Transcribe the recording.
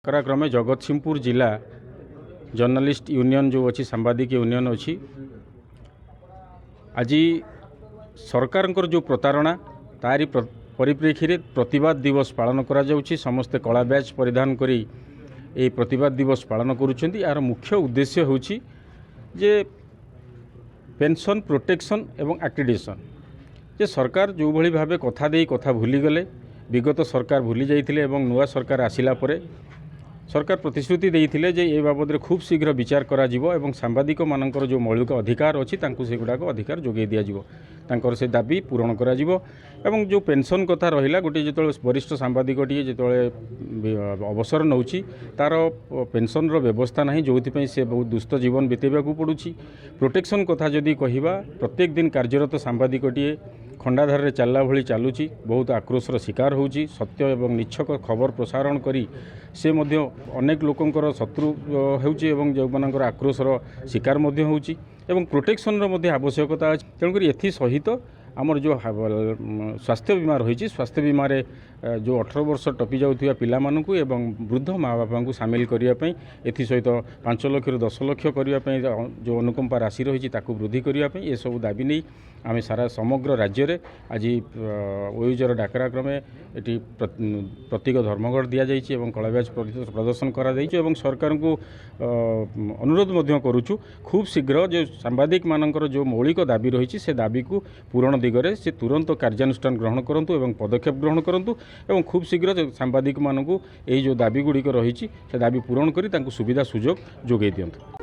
घटनाक्रमे जगतसिंहपुर जिला journalist union जो अच्छी सांबादिक यूनियन अच्छी आज सरकार जो प्रतारणा तारी परिप्रेक्षी प्रतिवाद दिवस पालन करा जाउछि। समस्ते कला बैच परिधान करी ए प्रतिवाद दिवस पालन करुछंती। यार मुख्य उद्देश्य होछि जे पेंशन प्रोटेक्शन एवं एक्टिडेशन जे सरकार जो भली भाबे कथा देई कथा भूली गले। विगत सरकार भूली जाइथिले एवं नुआ सरकार आसिला परे सरकार प्रतिश्रुति देइथिले जे ए बाबद रे खूब शीघ्र विचार करा जिवो एवं सांबादिक मानकर जो मौलिक अधिकार अछि तांकु से गुडाक अधिकार जोगै दिया जिवो। तांकर से दाबी पूरण करा जिवो एवं जो पेंशन कथा रहिला गोटे जेतोले वरिष्ठ सांबादिक टिए जेतोले अवसर नउछि तार पेंशन रो व्यवस्था नाही जोथि पई से बहुत दुष्ट जीवन बितेबा को पडुछि। प्रोटेक्शन कथा जदी कहिबा प्रत्येक दिन कार्यरत सांबादिक टिए खंडाधार रे चलला भली चालुछि। बहुत आक्रोशर शिकार होउछि। सत्य एवं निच्छक खबर प्रसारण करी से मध्य अनेक लोकंकर शत्रु होउछि एवं जो मानकर आक्रोशर शिकार मध्य होउछि एवं प्रोटेक्शन रो मध्य आवश्यकता अछि। तेणुकरी एथि सहित आमर जो स्वास्थ्य बीमा रही स्वास्थ्य बीमा रे जो 18 वर्ष टपी जाउथिया पिला मानकु एवं वृद्ध माँ बापा को सामिल करने एथि सहित 5 लाख रु 10 लाख करने जो अनुकंपा राशि रही वृद्धि करने ये सब दाबी नहीं आम सारा समग्र राज्य रे आज ओयूजर डाकरा क्रमे ये प्रतीक धर्मघट दि जाइए कलाब्याज प्रदर्शन करा एवं सरकार को अनुरोध मध्य करुचु खूब शीघ्र जो सांबादिक मानकर जो मौलिक दाबी रही से दाबी को पूरण दिगरे से तुरंत कार्यानुष्ठान ग्रहण करंतु एवं पदक्षेप ग्रहण करंतु एवं खूब शीघ्र सांबादिक मानकु एई जो दाबी गुड़िक रही से दाबी पूरण करी तांकु सुविधा सुजोग जोगै दियंतु।